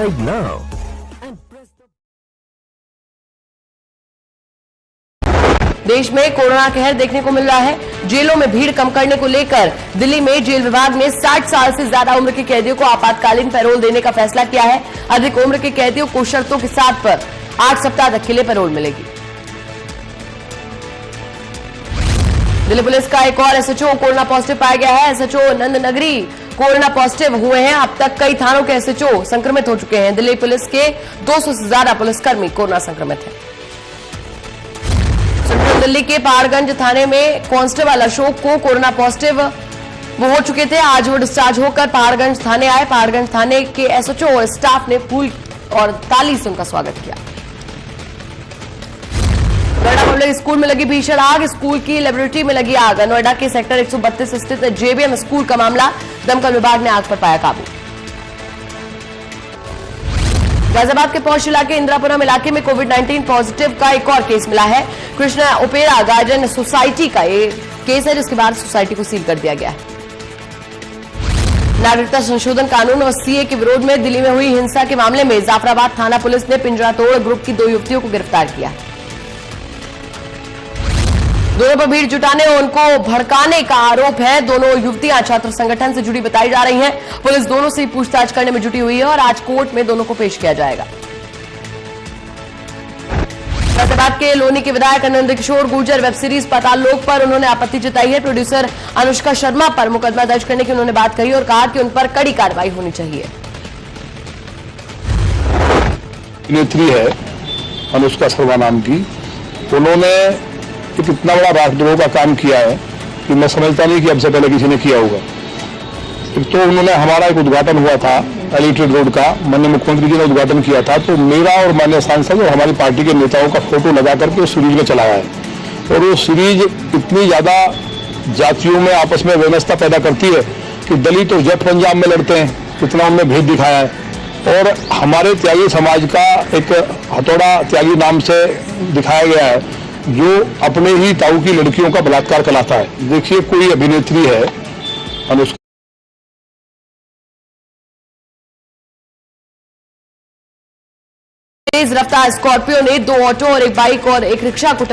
Subscribe now and press the... देश में corona कहर देखने को मिल रहा है। जेलों में भीड़ कम करने को लेकर दिल्ली में जेल विभाग ने 60 साल से ज्यादा उम्र के कैदियों को आपातकालीन पैरोल देने का फैसला किया है। अधिक उम्र के कैदियों को शर्तों के साथ पर 8 सप्ताह तक के लिए पैरोल मिलेगी। दिल्ली पुलिस का एक और एसएचओ कोरोना पॉजिटिव पाया गया है। एसएचओ नंद नगरी कोरोना पॉजिटिव हुए हैं। अब तक कई थानों के एसएचओ संक्रमित हो चुके हैं। दिल्ली पुलिस के 200 से ज्यादा पुलिसकर्मी कोरोना संक्रमित हैं। सेंट्रल दिल्ली के पहाड़गंज थाने में कांस्टेबल अशोक को कोरोना पॉजिटिव वो हो चुके थे। आज वो डिस्चार्ज होकर पहाड़गंज थाने आए। पहाड़गंज थाने के एसएचओ और स्टाफ ने फूल और ताली से उनका स्वागत किया। नोएडा पब्लिक स्कूल में लगी भीषण आग। स्कूल की लेबोरेटरी में लगी आग। नोएडा के सेक्टर 132 स्थित जेबीएम स्कूल का मामला। दमकल विभाग ने आग पर पाया काबू। गाजियाबाद के पौष इलाके इंदिरापुरम इलाके में कोविड-19 पॉजिटिव का एक और केस मिला है। कृष्णा ओपेरा गार्डन सोसाइटी का ये केस है, जिसके बाद सोसाइटी को सील कर दिया गया है। नागरिकता संशोधन कानून और सीए के विरोध में दिल्ली में हुई हिंसा के मामले में जाफराबाद थाना पुलिस ने पिंजरातोड़ ग्रुप की 2 युवतियों को गिरफ्तार किया। दोनों पर भीड़ जुटाने और उनको भड़काने का आरोप है। दोनों युवतियां छात्र संगठन से जुड़ी बताई जा रही हैं। पुलिस दोनों से पूछताछ करने में जुटी हुई है और आज कोर्ट में दोनों को पेश किया जाएगा। गाजियाबाद के लोनी के विधायक नंद किशोर गुर्जर वेब सीरीज पाताल लोक पर उन्होंने आपत्ति जताई है। प्रोड्यूसर अनुष्का शर्मा पर मुकदमा दर्ज करने की उन्होंने बात कही और कहा कि उन पर कड़ी कार्रवाई होनी चाहिए। अभिनेत्री है अनुष्का शर्मा नाम की, उन्होंने एक इतना बड़ा राष्ट्रद्रोह का काम किया है कि मैं समझता नहीं कि अब से पहले किसी ने किया होगा। एक तो उन्होंने हमारा एक उद्घाटन हुआ था एलिटेड रोड का, माननीय मुख्यमंत्री जी ने उद्घाटन किया था, तो मेरा और माननीय सांसद और हमारी पार्टी के नेताओं का फोटो लगा करके उस सीरीज में चलाया है। और वो सीरीज इतनी ज्यादा जातियों में आपस में व्यवस्था पैदा करती है कि दलित और जट पंजाब में लड़ते हैं, इतना उनमें भेद दिखाया है। और हमारे त्यागी समाज का एक हथौड़ा त्यागी नाम से दिखाया गया है, जो अपने ही ताऊ की लड़कियों का बलात्कार कराता है। देखिए, कोई अभिनेत्री है अनुष्का, तेज रफ्तार स्कॉर्पियो ने 2 ऑटो और एक बाइक और एक रिक्शा को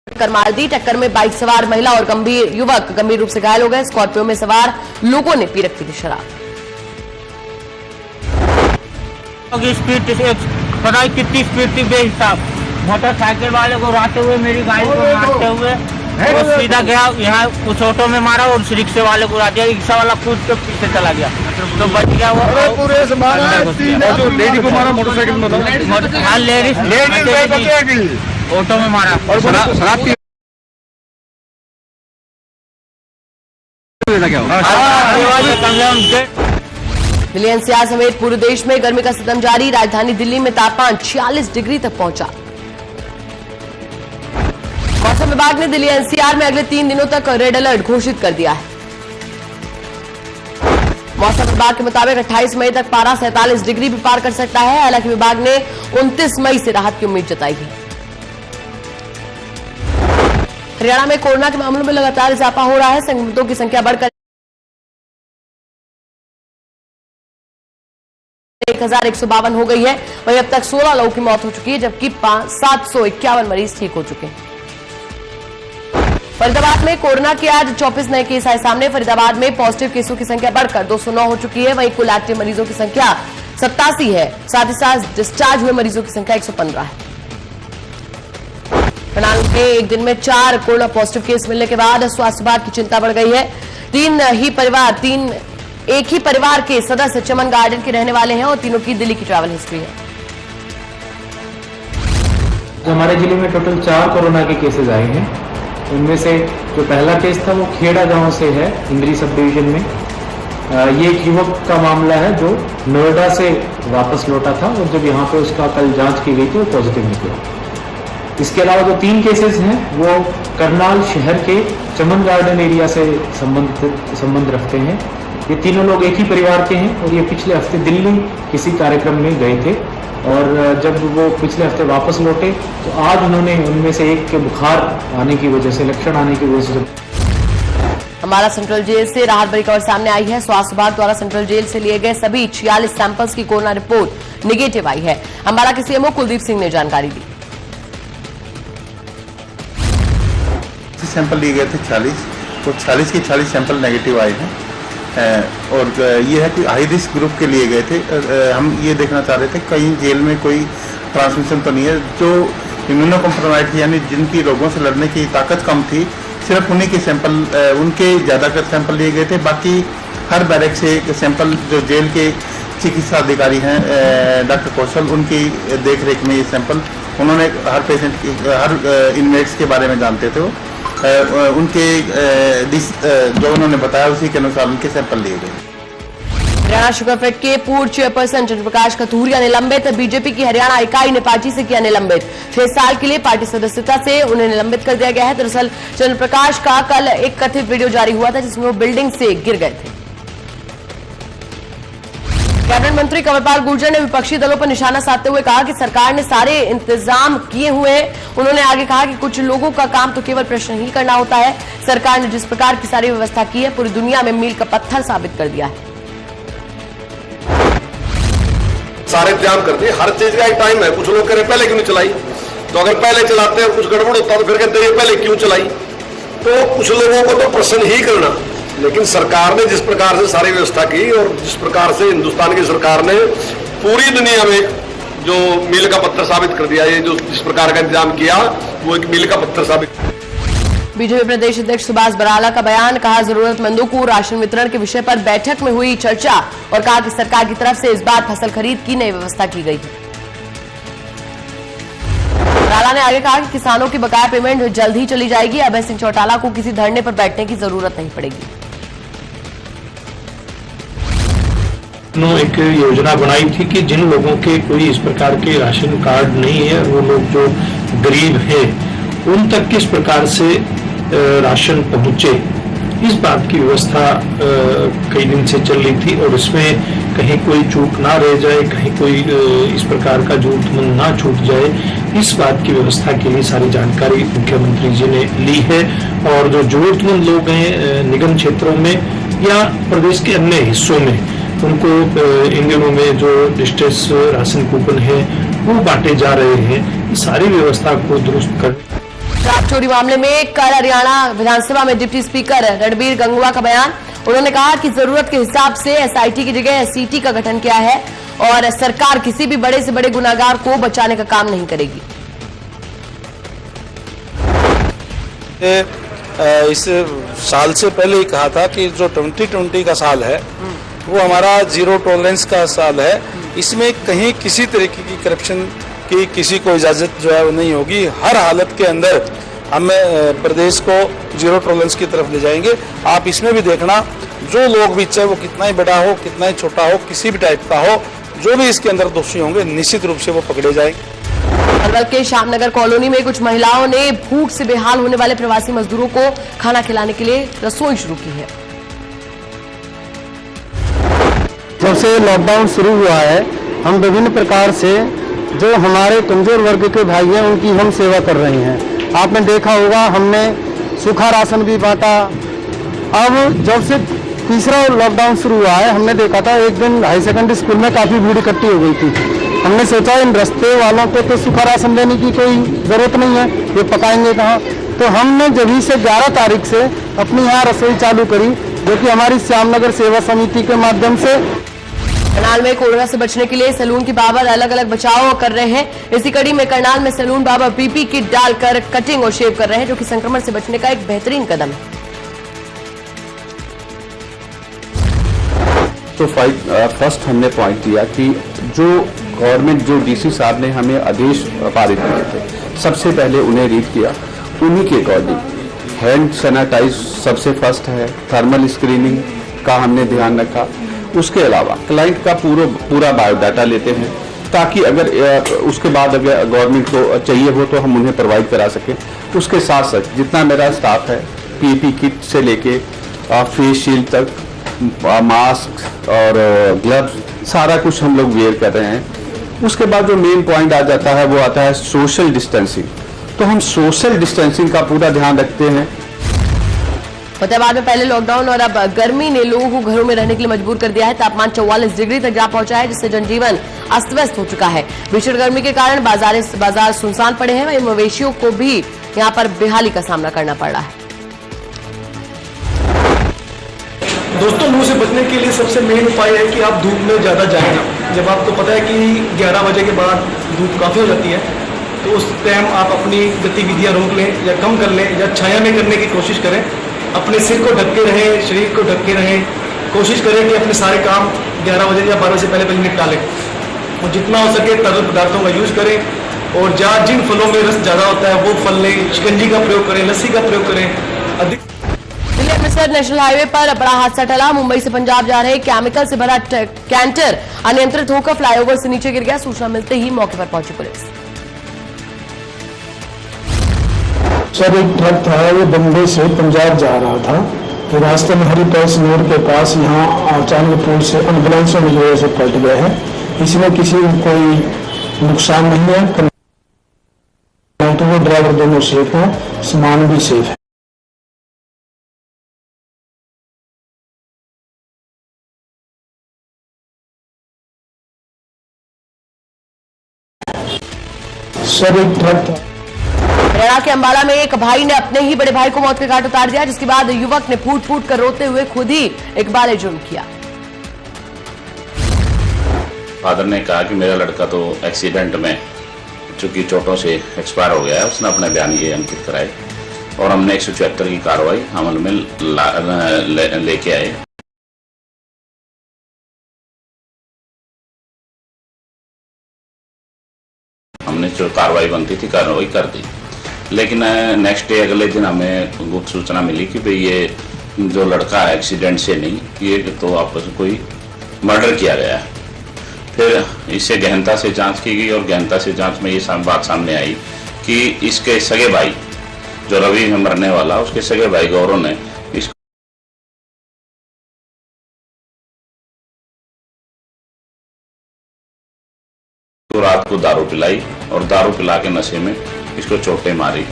टक्कर मार दी। टक्कर में बाइक सवार महिला और युवक गंभीर रूप से घायल हो गए। स्कॉर्पियो में सवार लोगों ने पी रखी थी शराब। स्पीड पता है कितनी स्पीड थी बेहिसाब। मोटरसाइकिल वाले को उड़ाते हुए मेरी गाड़ी को मारते हुए वो सीधा गया यहाँ उस ऑटो में मारा और उस रिक्शे वाले को उड़ा दिया। रिक्शा वाला कूद के पीछे चला गया तो बच गया वो। लेडी को मारा मोटरसाइकिल में, हाँ लेडीज ऑटो में मारा और शराब पी दिल्ली एनसीआर समेत पूरे देश में गर्मी का सितम जारी। राजधानी दिल्ली में तापमान 46 डिग्री तक पहुंचा। मौसम विभाग ने दिल्ली एनसीआर में अगले 3 दिनों तक रेड अलर्ट घोषित कर दिया है। मौसम विभाग के मुताबिक 28 मई तक पारा 47 डिग्री भी पार कर सकता है। हालांकि विभाग ने 29 मई से राहत की उम्मीद जताई है। हरियाणा में कोरोना के मामलों में लगातार इजाफा हो रहा है। संक्रमितों की संख्या बढ़कर 1152 हो गई है। वहीं अब तक 16 लोगों की मौत हो चुकी है, जबकि 751 मरीज ठीक हो चुके हैं। फरीदाबाद में कोरोना के आज 24 नए केस आए सामने। फरीदाबाद में पॉजिटिव केसों की संख्या बढ़कर 209 हो चुकी है। वहीं कुल एक्टिव मरीजों की संख्या 87 है। साथ ही साथ डिस्चार्ज हुए मरीजों की संख्या 115 है। करनाल में एक दिन में 4 कोरोना पॉजिटिव केस मिलने के बाद स्वास्थ्य विभाग की चिंता बढ़ गई है। एक ही परिवार के सदस्य चमन गार्डन के रहने वाले हैं और तीनों की दिल्ली की ट्रैवल हिस्ट्री है। हमारे जिले में टोटल 4 कोरोना के केसेस आए हैं। उनमें से जो पहला केस था वो खेड़ा गांव से है, इंद्री सब डिवीजन में। ये एक युवक का मामला है जो नोएडा से वापस लौटा था और जब यहाँ पे उसका कल जांच की गई थी वो पॉजिटिव निकला। इसके अलावा जो 3 केसेस हैं वो करनाल शहर के चमन गार्डन एरिया से संबंध रखते हैं। ये तीनों लोग एक ही परिवार के हैं और ये पिछले हफ्ते दिल्ली किसी कार्यक्रम में गए थे और जब वो पिछले हफ्ते वापस लौटे तो आज उन्होंने उनमें से एक के बुखार आने की वजह से, लक्षण आने की वजह से। हमारा सेंट्रल जेल से राहत भरी खबर सामने आई है। स्वास्थ्य विभाग द्वारा सेंट्रल जेल से लिए गए सभी 46 सैंपल्स की कोरोना रिपोर्ट निगेटिव आई है। अम्बाला के सीएमओ कुलदीप सिंह ने जानकारी दी। सैंपल लिए गए थे 40, तो 40 के 40 सैंपल नेगेटिव आए हैं। और ये है कि हाई रिस्क ग्रुप के लिए गए थे। हम ये देखना चाह रहे थे कहीं जेल में कोई ट्रांसमिशन तो नहीं है। जो इम्यूनो कॉम्प्रोमाइज यानी जिनकी रोगों से लड़ने की ताकत कम थी, सिर्फ उन्हीं के सैंपल, उनके ज़्यादातर सैंपल लिए गए थे। बाकी हर बैरक से सैंपल, जो जेल के चिकित्सा अधिकारी हैं डॉक्टर कौशल, उनकी देख रेख में ये सैंपल उन्होंने हर पेशेंट की, हर इनमेट्स के बारे में जानते थे। उनके जो उन्होंने बताया उसी के अनुसार उनके सैंपल लिए गए। हरियाणा शुगरफेड के पूर्व चेयरपर्सन चंद्रप्रकाश कथूरिया निलंबित। बीजेपी की हरियाणा इकाई ने पार्टी से किया निलंबित। 6 साल के लिए पार्टी सदस्यता से उन्हें निलंबित कर दिया गया है। दरअसल चंद्रप्रकाश का कल एक कथित वीडियो जारी हुआ था जिसमें वो बिल्डिंग से गिर गए थे। कैबिनेट मंत्री कंवरपाल गुर्जर ने विपक्षी दलों पर निशाना साधते हुए कहा कि सरकार ने सारे इंतजाम किए हुए हैं। उन्होंने आगे कहा कि कुछ लोगों का काम तो केवल प्रश्न ही करना होता है। सरकार ने जिस प्रकार की सारी व्यवस्था की है, पूरी दुनिया में मील का पत्थर साबित कर दिया है। सारे इंतजाम करते हैं, हर चीज का एक टाइम है। कुछ लोग कह रहे पहले क्यों नहीं चलाई, तो अगर पहले चलाते हैं कुछ गड़बड़ होता तो फिर कहते हैं पहले क्यों चलाई। तो कुछ लोगों को तो प्रश्न ही करना, लेकिन सरकार ने जिस प्रकार से सारी व्यवस्था की और जिस प्रकार से हिंदुस्तान की सरकार ने पूरी दुनिया में जो मील का पत्थर साबित कर दिया, ये जो जिस प्रकार का इंतजाम किया वो एक मील का पत्थर साबित। बीजेपी प्रदेश अध्यक्ष सुभाष बराला का बयान। कहा जरूरतमंदों को राशन वितरण के विषय पर बैठक में हुई चर्चा और कहा कि सरकार की तरफ से इस बार फसल खरीद की नई व्यवस्था की गई है। बराला ने आगे कहा कि किसानों की बकाया पेमेंट जल्द ही चली जाएगी। अभय सिंह चौटाला को किसी धरने पर बैठने की जरूरत नहीं पड़ेगी। उन्होंने एक योजना बनाई थी कि जिन लोगों के कोई इस प्रकार के राशन कार्ड नहीं है, वो लोग जो गरीब हैं, उन तक किस प्रकार से राशन पहुंचे, इस बात की व्यवस्था कई दिन से चल रही थी और इसमें कहीं कोई चूक ना रह जाए, कहीं कोई इस प्रकार का जरूरतमंद ना छूट जाए, इस बात की व्यवस्था के लिए सारी जानकारी मुख्यमंत्री जी ने ली है। और जो जरूरतमंद लोग हैं निगम क्षेत्रों में या प्रदेश के अन्य हिस्सों में, उनको इन दिनों में जो डिस्ट्रेस राशन कूपन है वो बांटे जा रहे हैं। इस सारी व्यवस्था को दुरुस्त कर। शराब चोरी मामले में कल हरियाणा विधानसभा में डिप्टी स्पीकर रणबीर गंगवा का बयान। उन्होंने कहा कि जरूरत के हिसाब से एसआईटी की जगह एससीटी का गठन किया है और सरकार किसी भी बड़े से बड़े गुनाहगार को बचाने का काम नहीं करेगी। इस साल से पहले ही कहा था कि जो 2020 का साल है वो हमारा जीरो टॉलरेंस का साल है। इसमें कहीं किसी तरीके की करप्शन की किसी को इजाजत जो है वो नहीं होगी। हर हालत के अंदर हम प्रदेश को जीरो टॉलरेंस की तरफ ले जाएंगे। आप इसमें भी देखना, जो लोग भी, चाहे वो कितना ही बड़ा हो, कितना ही छोटा हो, किसी भी टाइप का हो, जो भी इसके अंदर दोषी होंगे निश्चित रूप से वो पकड़े जाएंगे। अरवल के श्यामनगर कॉलोनी में कुछ महिलाओं ने भूख से बेहाल होने वाले प्रवासी मजदूरों को खाना खिलाने के लिए रसोई शुरू की है। जब से लॉकडाउन शुरू हुआ है, हम विभिन्न प्रकार से जो हमारे कमजोर वर्ग के भाई हैं उनकी हम सेवा कर रहे हैं। आपने देखा होगा हमने सूखा राशन भी बांटा। अब जब से तीसरा लॉकडाउन शुरू हुआ है, हमने देखा था एक दिन हाई सेकेंडरी स्कूल में काफी भीड़ इकट्ठी हो गई थी। हमने सोचा इन रास्ते वालों को तो सूखा राशन देने की कोई जरूरत नहीं है, ये पकाएंगे कहाँ। तो हमने जब से 11 तारीख से अपनी यहाँ रसोई चालू करी, जो कि हमारी श्यामनगर सेवा समिति के माध्यम से। करनाल में कोरोना से बचने के लिए सैलून की बाबर अलग अलग बचाव कर रहे हैं। इसी कड़ी में करनाल में सैलून बाबर पीपी किट डालकर कटिंग और शेव कर रहे हैं, जो कि संक्रमण से बचने का एक बेहतरीन कदम है। तो फर्स्ट हमने पॉइंट दिया कि जो गवर्नमेंट, जो डीसी साहब ने हमें आदेश पारित किए थे, सबसे पहले उन्हें रीड किया। उन्हीं के अकॉर्डिंग हैंड सैनिटाइज सबसे फर्स्ट है, थर्मल स्क्रीनिंग का हमने ध्यान रखा। उसके अलावा क्लाइंट का पूरा बायोडाटा लेते हैं, ताकि अगर उसके बाद अगर गवर्नमेंट को चाहिए हो तो हम उन्हें प्रोवाइड करा सकें। उसके साथ साथ जितना मेरा स्टाफ है, पीपी किट से लेके फेस शील्ड तक, मास्क और ग्लव्स, सारा कुछ हम लोग वेयर कर रहे हैं। उसके बाद जो मेन पॉइंट आ जाता है वो आता है सोशल डिस्टेंसिंग। तो हम सोशल डिस्टेंसिंग का पूरा ध्यान रखते हैं। फतेहाबाद में पहले लॉकडाउन और अब गर्मी ने लोगों को घरों में रहने के लिए मजबूर कर दिया है। तापमान 44 डिग्री तक जा पहुंचा है, जिससे जनजीवन अस्त व्यस्त हो चुका है। भीषण गर्मी के कारण बाजार सुनसान पड़े हैं। वहीं मवेशियों को भी यहां पर बेहाली का सामना करना पड़ रहा है। दोस्तों, लू से बचने के लिए सबसे मेन उपाय है कि आप धूप में ज़्यादा जाएं ना। जब आपको पता है कि 11 बजे के बाद धूप काफ़ी हो जाती है, तो उस टाइम आप अपनी गतिविधियां रोक लें या कम कर लें या छाया में करने की कोशिश करें। अपने सिर को ढक के रहें, शरीर को ढक के रहें। कोशिश करें कि अपने सारे काम 11 बजे या 12 से पहले निपटा लें और जितना हो सके तरल पदार्थों का यूज़ करें। और जिन फलों में रस ज़्यादा होता है वो फल लें, शिकंजी का प्रयोग करें, लस्सी का प्रयोग करें। अधिक दिल्ली अमृतसर नेशनल हाईवे पर बड़ा हादसा टला। मुंबई से पंजाब जा रहे केमिकल से भरा कैंटर अनियंत्रित होकर फ्लाईओवर से नीचे गिर गया। सूचना मिलते ही मौके पर पहुंची पुलिस। सर, एक ट्रक था, वो बम्बई से पंजाब जा रहा था, तो रास्ते में हरी पैस मोड़ के पास यहाँ अचानक पुल से एम्बुलेंसों में जो है से पलट गए हैं। इसमें किसी को कोई नुकसान नहीं है। तो वो ड्राइवर दोनों सेफ हैं, सामान भी सेफ है। सर, एक ट्रक था। हरियाणा के अंबाला में एक भाई ने अपने ही बड़े भाई को मौत के घाट उतार दिया, जिसके बाद युवक ने फूट फूट कर रोते हुए खुद ही एक बाले जुर्म किया। फादर ने कहा कि मेरा लड़का तो एक्सीडेंट में चूंकि चोटों से एक्सपायर हो गया है। उसने अपने बयान ये अंकित कराए और हमने 174 की कार्रवाई अमल में लेके आए। हमने जो कार्रवाई बनती थी कार्रवाई कर दी, लेकिन नेक्स्ट डे अगले दिन हमें गुप्त सूचना मिली कि भाई ये जो लड़का है एक्सीडेंट से नहीं, ये तो आपस में कोई मर्डर किया गया है। फिर इससे गहनता से जांच की गई और गहनता से जांच में ये बात सामने आई कि इसके सगे भाई जो रवि में मरने वाला, उसके सगे भाई गौरव ने इसको रात को दारू पिलाई और दारू पिला के नशे में इसको चोटें मारी।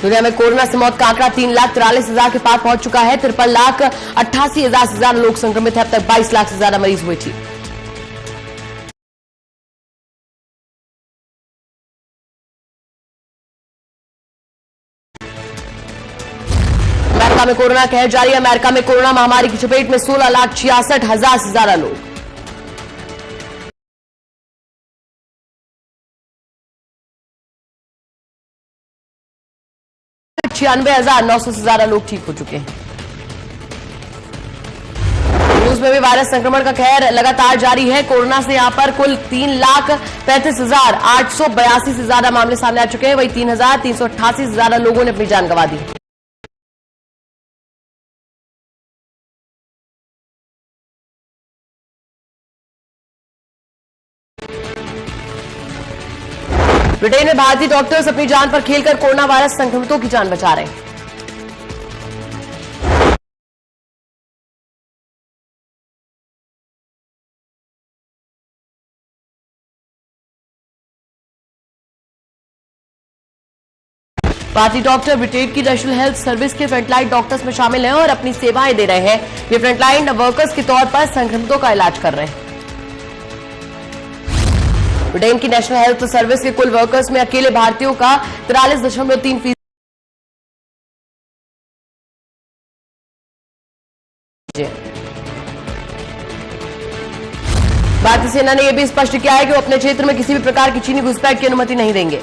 दुनिया में कोरोना से मौत का आंकड़ा 3,43,000 के पार पहुंच चुका है। 53,88,000 से ज्यादा लोग संक्रमित हैं। अब तक 22 लाख से ज्यादा मरीज हुए ठीक। अमेरिका में कोरोना कहर जारी है। अमेरिका में कोरोना महामारी की चपेट में 16,66,000 से ज्यादा लोग। 96,900 से ज्यादा लोग ठीक हो चुके हैं। रूस में भी वायरस संक्रमण का कहर लगातार जारी है। कोरोना से यहां पर कुल 3,35,882 से ज्यादा मामले सामने आ चुके हैं। वहीं 3,388 से ज्यादा लोगों ने अपनी जान गंवा दी। ब्रिटेन में भारतीय डॉक्टर्स अपनी जान पर खेलकर कोरोना वायरस संक्रमितों की जान बचा रहे हैं। भारतीय डॉक्टर ब्रिटेन की नेशनल हेल्थ सर्विस के फ्रंटलाइन डॉक्टर्स में शामिल हैं और अपनी सेवाएं दे रहे हैं। ये फ्रंटलाइन वर्कर्स के तौर पर संक्रमितों का इलाज कर रहे हैं। ब्रिटेन की नेशनल हेल्थ सर्विस के कुल वर्कर्स में अकेले भारतीयों का 43.3%। भारतीय सेना ने यह भी स्पष्ट किया है कि वो अपने क्षेत्र में किसी भी प्रकार की चीनी घुसपैठ की अनुमति नहीं देंगे।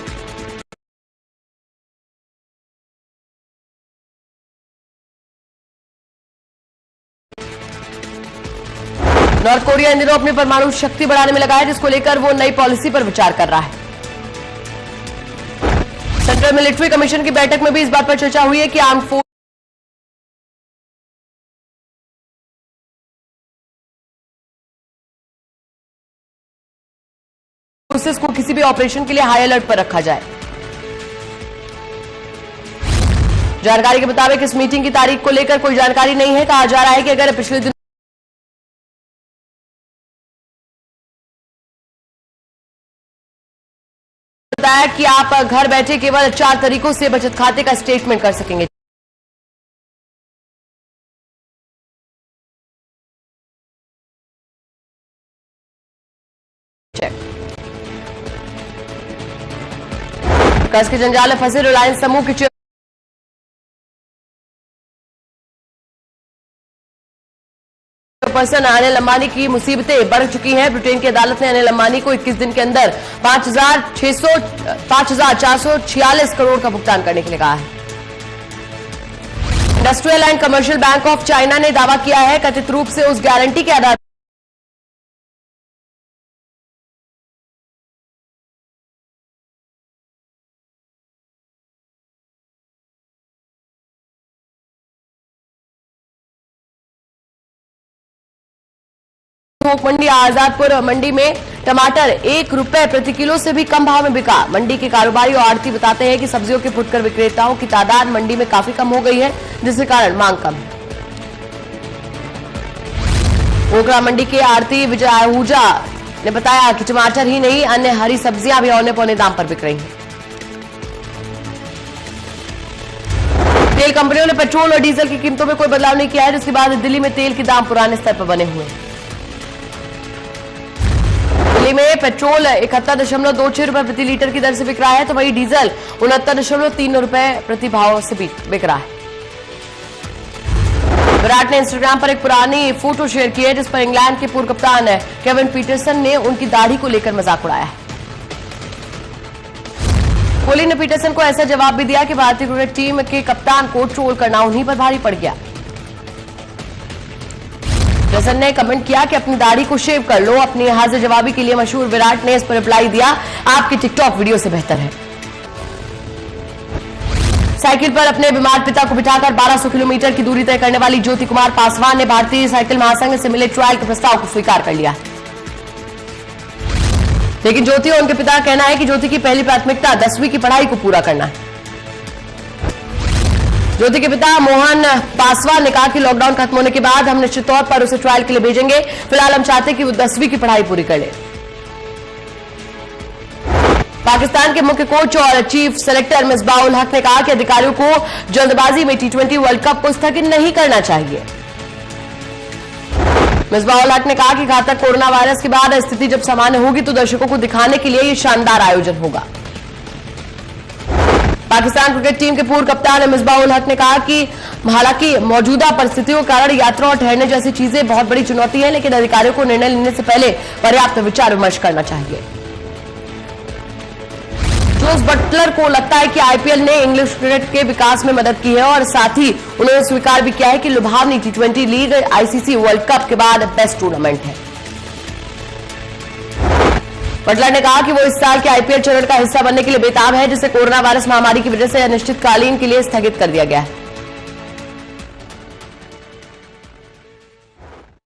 नॉर्थ कोरिया इन दिनों अपनी परमाणु शक्ति बढ़ाने में लगा है, जिसको लेकर वो नई पॉलिसी पर विचार कर रहा है। सेंट्रल मिलिट्री कमीशन की बैठक में भी इस बात पर चर्चा हुई है कि आर्म फोर्सेस को किसी भी ऑपरेशन के लिए हाई अलर्ट पर रखा जाए। जानकारी के मुताबिक इस मीटिंग की तारीख को लेकर कोई जानकारी नहीं है। कहा जा रहा है कि अगर पिछले दिन बताया कि आप घर बैठे केवल 4 तरीकों से बचत खाते का स्टेटमेंट कर सकेंगे। कर्ज के जंजाल में फंसे रिलायंस समूह के चेयरपर्सन अनिल अंबानी की मुसीबतें बढ़ चुकी हैं। ब्रिटेन की अदालत ने अनिल अंबानी को 21 दिन के अंदर 5,446 करोड़ का भुगतान करने के लिए कहा है। Industrial and commercial bank of China ने दावा किया है कथित रूप से उस गारंटी के आधार थोक मंडी आजादपुर मंडी में टमाटर 1 रुपए प्रति किलो से भी कम भाव में बिका। मंडी के कारोबारी और आड़ती बताते हैं कि सब्जियों के फुटकर विक्रेताओं की तादाद मंडी में काफी कम हो गई है, जिसके कारण मांग कम है। ओकरा मंडी के आड़ती विजय आहूजा ने बताया कि टमाटर ही नहीं अन्य हरी सब्जियां भी औने पौने दाम पर बिक रही हैं। तेल कंपनियों ने पेट्रोल और डीजल की कीमतों में कोई बदलाव नहीं किया है, जिसके बाद दिल्ली में तेल के दाम पुराने स्तर पर बने हुए हैं। दिल्ली में पेट्रोल 71.26 रुपए प्रति लीटर की दर से बिक रहा है, तो वहीं डीजल 69.3 रुपए प्रति भाव से बिक रहा है। विराट ने इंस्टाग्राम पर एक पुरानी फोटो शेयर की है, जिस पर इंग्लैंड के पूर्व कप्तान केविन पीटरसन ने उनकी दाढ़ी को लेकर मजाक उड़ाया है। कोहली ने पीटरसन को ऐसा जवाब भी दिया कि भारतीय क्रिकेट टीम के कप्तान को ट्रोल करना उन्हीं पर भारी पड़ गया। पीटरसन ने कमेंट किया कि अपनी दाढ़ी को शेव कर लो। अपनी हाजिर जवाबी के लिए मशहूर विराट ने इस पर रिप्लाई दिया, आपकी टिकटॉक वीडियो से बेहतर है। साइकिल पर अपने बीमार पिता को बिठाकर 1200 किलोमीटर की दूरी तय करने वाली ज्योति कुमार पासवान ने भारतीय साइकिल महासंघ से मिले ट्रायल के प्रस्ताव को स्वीकार कर लिया। लेकिन ज्योति और उनके पिता का कहना है कि ज्योति की पहली प्राथमिकता 10वीं की पढ़ाई को पूरा करना है। ज्योति के पिता मोहन पासवान ने कहा कि लॉकडाउन खत्म होने के बाद हम निश्चित तौर पर उसे ट्रायल के लिए भेजेंगे। फिलहाल हम चाहते हैं कि वो 10वीं की पढ़ाई पूरी कर ले। पाकिस्तान के मुख्य कोच और चीफ सेलेक्टर मिसबाह उल हक ने कहा कि अधिकारियों को जल्दबाजी में T20 वर्ल्ड कप को स्थगित नहीं करना चाहिए। मिसबाह उल हक ने कहा कि घातक कोरोना वायरस के बाद स्थिति जब सामान्य होगी तो दर्शकों को दिखाने के लिए ये शानदार आयोजन होगा। पाकिस्तान क्रिकेट टीम के पूर्व कप्तान मिसबाह उल हक ने कहा कि हालांकि मौजूदा परिस्थितियों के कारण यात्रा और ठहरने जैसी चीजें बहुत बड़ी चुनौती है, लेकिन अधिकारियों को निर्णय लेने से पहले पर्याप्त विचार विमर्श करना चाहिए। जोस बटलर को लगता है कि आईपीएल ने इंग्लिश क्रिकेट के विकास में मदद की है और साथ ही उन्होंने स्वीकार भी किया है कि लुभावनी T20 league ICC world cup के बाद बेस्ट टूर्नामेंट है। बटलर ने कहा कि वो इस साल के आईपीएल चरण का हिस्सा बनने के लिए बेताब है, जिसे कोरोना वायरस महामारी की वजह से अनिश्चितकालीन के लिए स्थगित कर दिया गया है।